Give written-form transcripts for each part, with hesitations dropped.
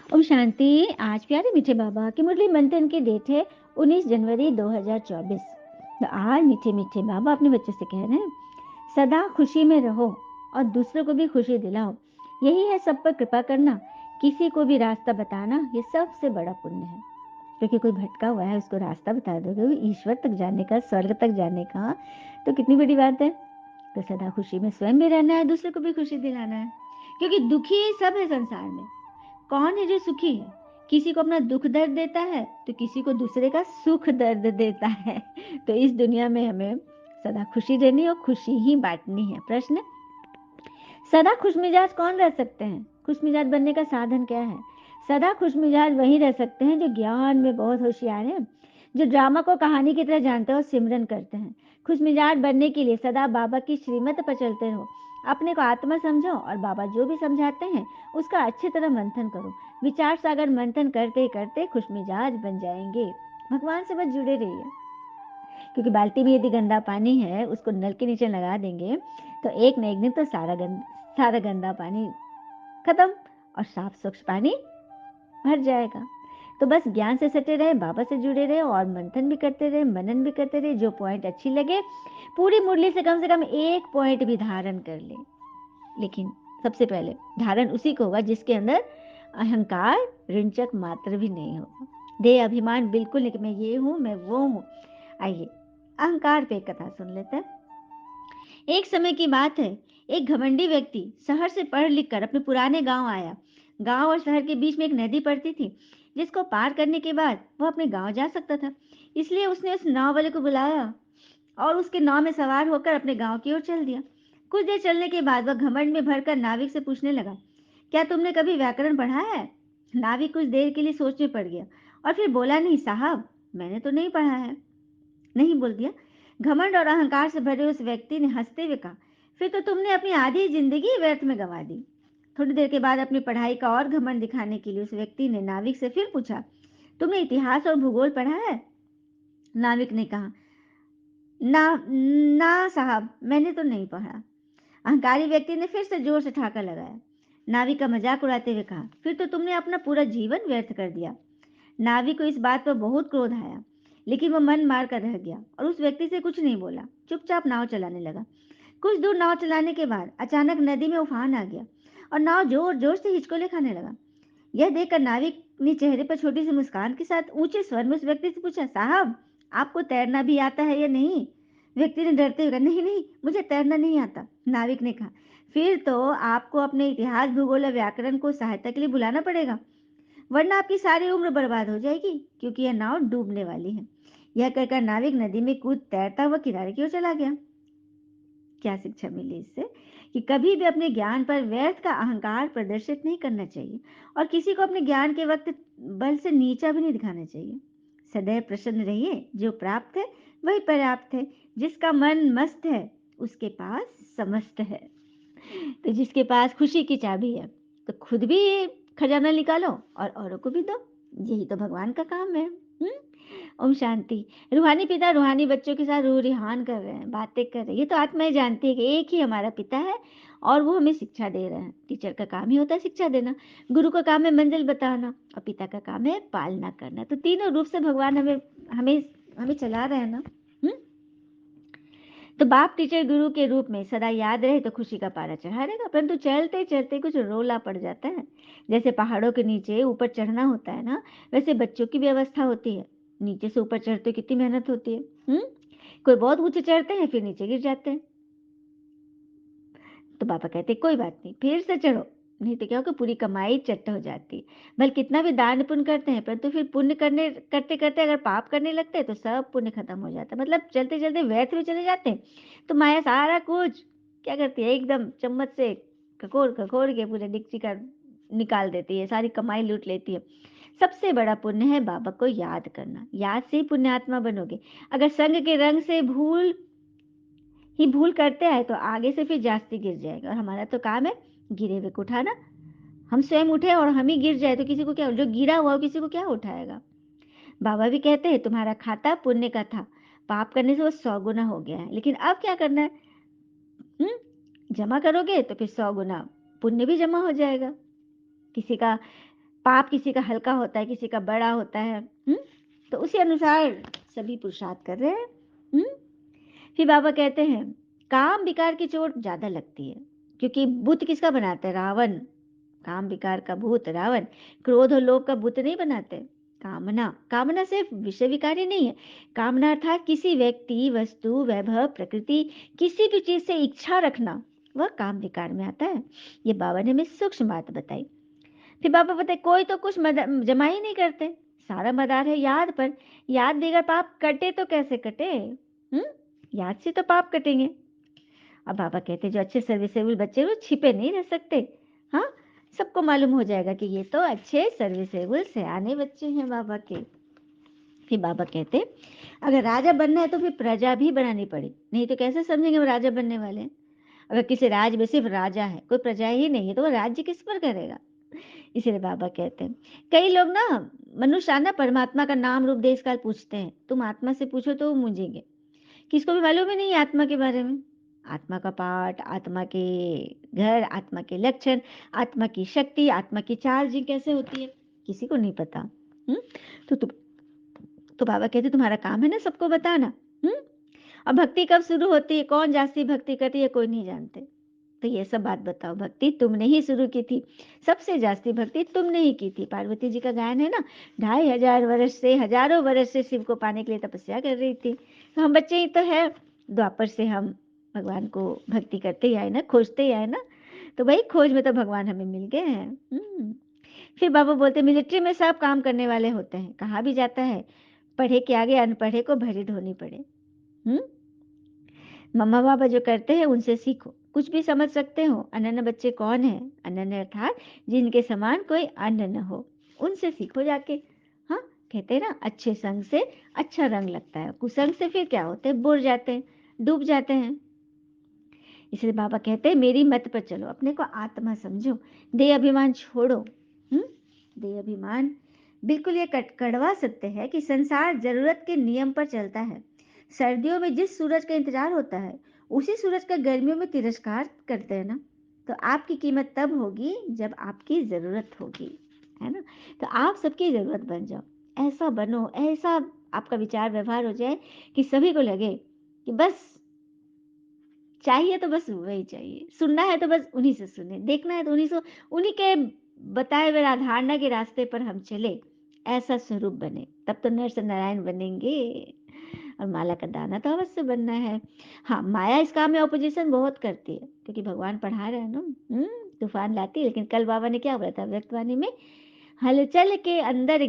ओम शांति। आज प्यारे मीठे बाबा की मुरली मंथन की डेट है 19 जनवरी 2024। तो आज मीठे मीठे बाबा अपने बच्चों से कह रहे हैं, सदा खुशी में रहो और दूसरों को भी खुशी दिलाओ। यही है सब पर कृपा करना, किसी को भी रास्ता बताना, ये सबसे बड़ा पुण्य है। क्योंकि कोई भटका हुआ है उसको रास्ता बता दोगे, वो ईश्वर तक जाने का, स्वर्ग तक जाने का, तो कितनी बड़ी बात है। तो सदा खुशी में स्वयं भी रहना है, दूसरे को भी खुशी दिलाना है। क्योंकि दुखी सब है संसार में। कौन है जो सुखी है? किसी को अपना दुख दर्द देता है तो किसी को दूसरे का सुख दर्द देता है। तो इस दुनिया में हमें सदा खुशी रहनी और खुशी ही बांटनी है। प्रश्न, सदा खुशमिजाज कौन रह सकते हैं? खुशमिजाज बनने का साधन क्या है? सदा खुशमिजाज वही रह सकते हैं जो ज्ञान में बहुत होशियार हैं, जो ड्रामा को कहानी की तरह जानते हैं और सिमरन करते हैं। खुशमिजाज बनने के लिए सदा बाबा की श्रीमत पर चलते रहो। अपने को आत्मा समझो और बाबा जो भी समझाते हैं उसका अच्छी तरह मंथन करो। विचार सागर मंथन करते करते खुशमिजाज बन जाएंगे। भगवान से बस जुड़े रहिए। क्योंकि बाल्टी में यदि गंदा पानी है उसको नल के नीचे लगा देंगे तो एक न एक दिन तो सारा गंदा पानी खत्म और साफ स्वच्छ पानी भर जाएगा। तो बस ज्ञान से सटे रहे, बाबा से जुड़े रहे और मंथन भी करते रहे, मनन भी करते रहे। जो पॉइंट अच्छी लगे पूरी मुरली से कम एक पॉइंट भी धारण कर ले। लेकिन सबसे पहले धारण उसी को होगा जिसके अंदर अहंकार ऋणचक मात्र भी नहीं होगा। देह अभिमान बिल्कुल नहीं कि मैं ये हूं, मैं वो हूं। आइए अहंकार पे एक कथा सुन लेते हैं। एक समय की बात है, एक घमंडी व्यक्ति शहर से पढ़ लिख कर अपने पुराने गांव आया। गांव और शहर के बीच में एक नदी पड़ती थी, जिसको पार करने के बाद वह अपने गांव जा सकता था। इसलिए उसने उस नाव वाले को बुलाया और उसके नाव में सवार होकर अपने गांव की ओर चल दिया। कुछ देर चलने के बाद वह घमंड में भरकर नाविक से पूछने लगा, क्या तुमने कभी व्याकरण पढ़ा है? नाविक कुछ देर के लिए सोच में पड़ गया और फिर बोला, नहीं साहब, मैंने तो नहीं पढ़ा है। नहीं, बोल दिया। घमंड और अहंकार से भरे उस व्यक्ति ने हंसते हुए कहा, फिर तो तुमने अपनी आधी जिंदगी व्यर्थ में गंवा दी। थोड़ी देर के बाद अपनी पढ़ाई का और घमंड दिखाने के लिए उस व्यक्ति ने नाविक से फिर पूछा, तुमने इतिहास और भूगोल पढ़ा है? नाविक ने कहा, ना ना साहब, मैंने तो नहीं पढ़ा। अहंकारी व्यक्ति ने फिर से जोर से ठाका लगाया। नाविक का मजाक उड़ाते हुए कहा, फिर तो तुमने अपना पूरा जीवन व्यर्थ कर दिया। नाविक को इस बात पर बहुत क्रोध आया, लेकिन वह मन मार कर रह गया और उस व्यक्ति से कुछ नहीं बोला, चुपचाप नाव चलाने लगा। कुछ दूर नाव चलाने के बाद अचानक नदी में उफान आ गया और नाव जोर जोर से हिचकोले खाने लगा। यह देखकर नाविक ने चेहरे पर छोटी सी मुस्कान के साथ ऊंचे स्वर में उस व्यक्ति से पूछा, साहब, आपको तैरना भी आता है या नहीं? व्यक्ति ने डरते हुए कहा, नहीं नहीं, मुझे तैरना नहीं आता। नाविक ने कहा, फिर तो आपको अपने इतिहास, भूगोल और व्याकरण को सहायता के लिए बुलाना पड़ेगा, वरना आपकी सारी उम्र बर्बाद हो जाएगी, क्योंकि यह नाव डूबने वाली है। यह कहकर नाविक नदी में कूद तैरता हुआ किनारे की ओर चला गया। क्या शिक्षा मिली इससे? कि कभी भी अपने ज्ञान पर व्यर्थ का अहंकार प्रदर्शित नहीं करना चाहिए और किसी को अपने ज्ञान के वक्त बल से नीचा भी नहीं दिखाना चाहिए। सदैव प्रसन्न रहिए, जो प्राप्त है वही पर्याप्त है। जिसका मन मस्त है उसके पास समस्त है। तो जिसके पास खुशी की चाबी है तो खुद भी खजाना निकालो और औरों को भी दो। यही तो भगवान का काम है। ओम शांति। रूहानी पिता रूहानी बच्चों के साथ रूह रिहान कर रहे हैं, बातें कर रहे हैं। ये तो आत्माएं जानती है कि एक ही हमारा पिता है और वो हमें शिक्षा दे रहे हैं। टीचर का काम ही होता है शिक्षा देना, गुरु का काम है मंजिल बताना और पिता का काम है पालना करना। तो तीनों रूप से भगवान हमें हमें हमें चला रहे हैं ना। तो बाप टीचर गुरु के रूप में सदा याद रहे तो खुशी का पारा चढ़ा रहेगा, परंतु चलते चलते कुछ रोला पड़ जाता है। जैसे पहाड़ों के नीचे ऊपर चढ़ना होता है ना, वैसे बच्चों की भी अवस्था होती है। नीचे से ऊपर चढ़ते कितनी मेहनत होती है। कोई बहुत ऊंचे चढ़ते हैं फिर नीचे गिर जाते हैं। तो पापा कहते कोई बात नहीं, फिर से चढ़ो, नहीं तो क्या होगा, पूरी कमाई चट्ट हो जाती है। भले कितना भी दान पुण्य करते हैं परंतु फिर पुण्य करने करते करते अगर पाप करने लगते हैं तो सब पुण्य खत्म हो जाता है, मतलब चलते चलते व्यर्थ में चले जाते हैं। तो माया सारा कुछ क्या करती है, एकदम चम्मच से खखोर खखोर के पूरे डिक्ची का निकाल देती है, सारी कमाई लूट लेती है। सबसे बड़ा पुण्य है बाबा को याद करना, याद से ही पुण्यात्मा बनोगे। अगर संग के रंग से भूल करते आए तो आगे से फिर जास्ती गिर जाएगा, और हमारा तो काम है गिरे हुए को उठाना। हम स्वयं उठे और हम ही गिर जाए तो किसी को क्या, जो गिरा हुआ किसी को क्या उठाएगा। बाबा भी कहते हैं तुम्हारा खाता पुण्य का था, पाप करने से वो 100 गुना हो गया है, लेकिन अब क्या करना है? जमा करोगे तो फिर 100 गुना पुण्य भी जमा हो जाएगा। किसी का पाप किसी का हल्का होता है, किसी का बड़ा होता है। तो उसी अनुसार सभी पुरुषार्थ कर रहे हैं। हम्म फिर बाबा कहते हैं काम विकार की चोट ज्यादा लगती है, क्योंकि बुत किसका बनाते हैं? रावण। काम विकार का भूत रावण। क्रोध और लोभ का बुत नहीं बनाते। कामना, कामना सिर्फ विषय विकारी नहीं है। कामना अर्थात किसी व्यक्ति, वस्तु, वैभव, प्रकृति, किसी भी चीज से इच्छा रखना, वह काम विकार में आता है। ये बाबा ने हमें सूक्ष्म बात बताई। फिर बाबा बताए कोई तो कुछ जमा ही नहीं करते, सारा मदार है याद पर। याद बगैर पाप कटे तो कैसे कटे? याद से तो पाप कटेंगे। अब बाबा कहते जो अच्छे सर्विसेबल बच्चे वो छिपे नहीं रह सकते। हाँ, सबको मालूम हो जाएगा कि ये तो अच्छे सर्विसेबल सयाने बच्चे हैं बाबा के। फिर बाबा कहते अगर राजा बनना है तो फिर प्रजा भी बनानी पड़े, नहीं तो कैसे समझेंगे वो राजा बनने वाले हैं? अगर किसी राज्य में सिर्फ राजा है, कोई प्रजा ही नहीं है, तो वो राज्य किस पर करेगा? इसीलिए बाबा कहते हैं कई लोग ना मनुष्य आना परमात्मा का नाम रूप देश काल पूछते हैं, तुम आत्मा से पूछो तो वो मूंझेंगे। किसको भी मालूम ही नहीं है आत्मा के बारे में। आत्मा का पाठ, आत्मा के घर, आत्मा के लक्षण, आत्मा की शक्ति, आत्मा की चार्जिंग कैसे होती है, किसी को नहीं पता। तो तो बाबा कहते तुम्हारा काम है ना सबको बताना। हम्म और भक्ति कब शुरू होती है, कौन जास्ती भक्ति करती है, कोई नहीं जानते। तो ये सब बात बताओ, भक्ति तुमने ही शुरू की थी, सबसे जास्ती भक्ति तुमने ही की थी। पार्वती जी का गायन है ना, 2500 वर्ष से, हजारों वर्ष से शिव को पाने के लिए तपस्या कर रही थी। तो हम बच्चे ही तो है, द्वापर से हम भगवान को भक्ति करते ही आए ना, खोजते ही आए ना। तो वही खोज में तो भगवान हमें मिल गए हैं। फिर बाबा बोलते मिलिट्री में सब काम करने वाले होते हैं, कहा भी जाता है पढ़े के आगे अनपढ़े को भरी धोनी पड़े। हम्म मम्मा पापा जो करते हैं उनसे सीखो, कुछ भी समझ सकते हो। अनन्य बच्चे कौन है? अनन्य अर्थात जिनके समान कोई अन्य न हो, उनसे सीखो जाके। हाँ, कहते हैं ना अच्छे संग से अच्छा रंग लगता है, कुसंग से फिर क्या होते हैं, बुर जाते हैं, डूब जाते हैं। इसलिए बाबा कहते हैं मेरी मत पर चलो, अपने को आत्मा समझो, देह अभिमान छोड़ो। देह अभिमान बिल्कुल ये कड़वा सत्य है कि संसार जरूरत के नियम पर चलता है। सर्दियों में जिस सूरज का इंतजार होता है, उसी सूरज का गर्मियों में तिरस्कार करते हैं ना। तो आपकी कीमत तब होगी जब आपकी जरूरत होगी, है ना। तो आप सबकी जरूरत बन जाओ, ऐसा बनो, ऐसा आपका विचार व्यवहार हो जाए कि सभी को लगे कि बस चाहिए तो बस वही चाहिए, सुनना है तो बस उन्हीं से सुने, देखना है तो उन्हीं से, उन्हीं के बताए हुए राधारना के रास्ते पर हम चले, ऐसा स्वरूप बने, तब तो नर से नारायण बनेंगे। और माला का दाना तो अवश्य बनना है। हाँ, माया इस काम में ऑपोजिशन बहुत करती है, क्योंकि भगवान पढ़ा रहे हैं ना। तूफान लाती है, लेकिन कल बाबा ने क्या बोला था व्यक्तवाणी में, हलचल के अंदर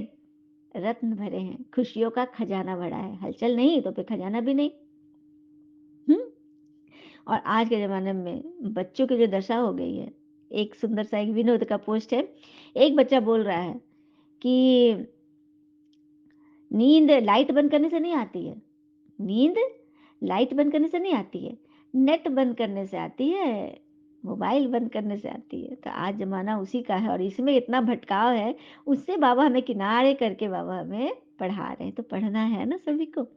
रत्न भरे हैं, खुशियों का खजाना भरा है, हलचल नहीं तो फिर खजाना भी नहीं। हम्म और आज के ज़माने में बच्चों की जो दशा हो गई है, एक सुंदर सा एक विनोद का पोस्ट है। एक बच्चा बोल रहा है कि नींद लाइट बंद करने से नहीं आती है, नींद लाइट बंद करने से नहीं आती है, नेट बंद करने से आती है, मोबाइल बंद करने से आती है। तो आज जमाना उसी का है और इसमें इतना भटकाव है, उससे बाबा हमें किनारे करके बाबा हमें पढ़ा रहे हैं। तो पढ़ना है ना सभी को।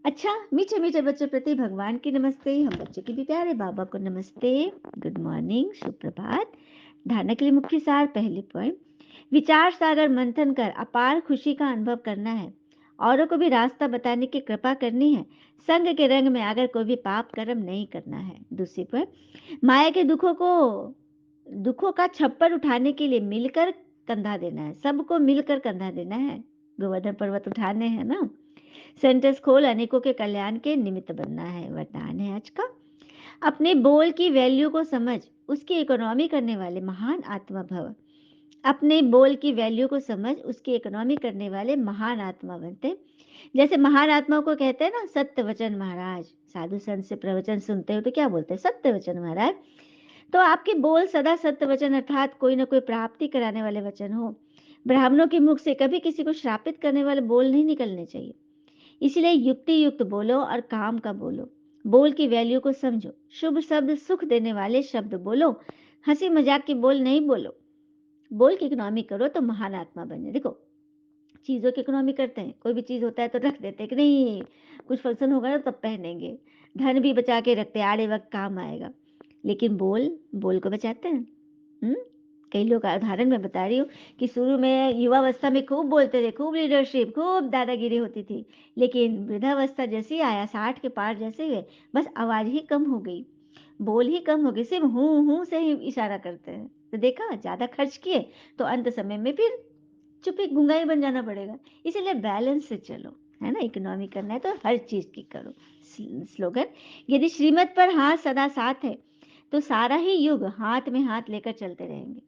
अच्छा, मीठे मीठे बच्चों प्रति भगवान की नमस्ते, हम बच्चों की भी प्यारे बाबा को नमस्ते, गुड मॉर्निंग, सुप्रभात। धारणा के लिए मुख्य सार, पहले पॉइंट, विचार सागर मंथन कर अपार खुशी का अनुभव करना है, औरों को भी रास्ता बताने की कृपा करनी है, संग के रंग में आकर कोई भी पाप कर्म नहीं करना है। दूसरी पॉइंट, माया के दुखों का छप्पर उठाने के लिए मिलकर कंधा देना है, सबको मिलकर कंधा देना है, गोवर्धन पर्वत उठाने हैं ना। सेंटेंस खोल, अनेकों के कल्याण के निमित्त बनना है। वरदान है आज का, अपने बोल की वैल्यू को समझ उसकी इकोनॉमी करने वाले महान आत्मा भव। अपने बोल की वैल्यू को समझ उसकी इकोनॉमी करने वाले महान आत्मा बनते। जैसे महान आत्मा को कहते हैं ना सत्य वचन महाराज, साधु संत से प्रवचन सुनते हो तो क्या बोलते हैं, सत्य वचन महाराज। तो आपके बोल सदा सत्य वचन अर्थात कोई ना कोई प्राप्ति कराने वाले वचन हो। ब्राह्मणों के मुख से कभी किसी को श्रापित करने वाले बोल नहीं निकलने चाहिए। इसलिए युक्ति युक्त बोलो और काम का बोलो, बोल की वैल्यू को समझो, शुभ शब्द सुख देने वाले शब्द बोलो, हंसी मजाक की बोल नहीं बोलो। बोल की इकोनॉमी करो तो महान आत्मा बने। देखो, चीजों की इकोनॉमी करते हैं, कोई भी चीज होता है तो रख देते हैं कि नहीं कुछ फंक्शन होगा ना तब पहनेंगे, धन भी बचा के रखते हैं, आड़े वक्त काम आएगा। लेकिन बोल को बचाते हैं। कई लोग उदाहरण मैं बता रही हूँ कि शुरू में युवावस्था में खूब बोलते थे, खूब लीडरशिप, खूब दादागिरी होती थी। लेकिन वृद्धावस्था जैसे ही आया, 60 के पार जैसे हुए, बस आवाज़ ही कम हो गई, बोल ही कम हो गए, सिर्फ़ हूँ, हूँ से ही इशारा करते हैं। तो देखा ज़्यादा खर्च किए तो अंत समय में फिर चुप्पी गूंगा ही बन जाना पड़ेगा। इसीलिए बैलेंस से चलो, है ना? इकोनॉमी करना है तो हर चीज़ की करो। स्लोगन, यदि श्रीमत पर हाथ सदा साथ है, तो सारा ही युग हाथ में हाथ लेकर चलते रहेंगे।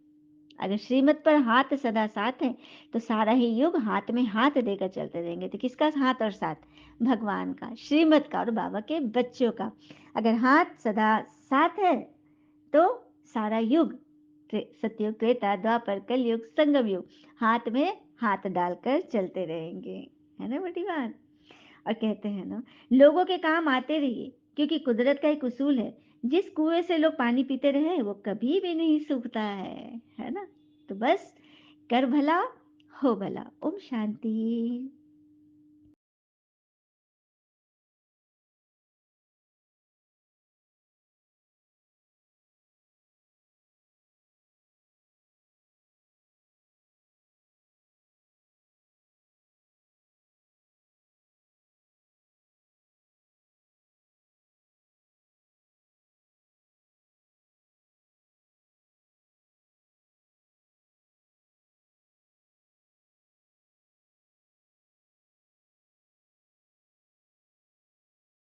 अगर श्रीमत पर हाथ सदा साथ है, तो सारा ही युग हाथ में हाथ देकर चलते रहेंगे। तो किसका हाथ और साथ? भगवान का, श्रीमत का और बाबा के बच्चों का। अगर हाथ सदा साथ है, तो सारा युग, सतयुग, त्रेता, द्वापर, कलयुग, संगम युग, हाथ में हाथ डालकर चलते रहेंगे। है ना बड़ी बात? और कहते हैं ना, लोगों के काम आते रहिए, क्योंकि कुदरत का एक उसूल है, जिस कुएं से लोग पानी पीते रहे वो कभी भी नहीं सूखता है ना? तो बस कर भला, हो भला। ओम शांति।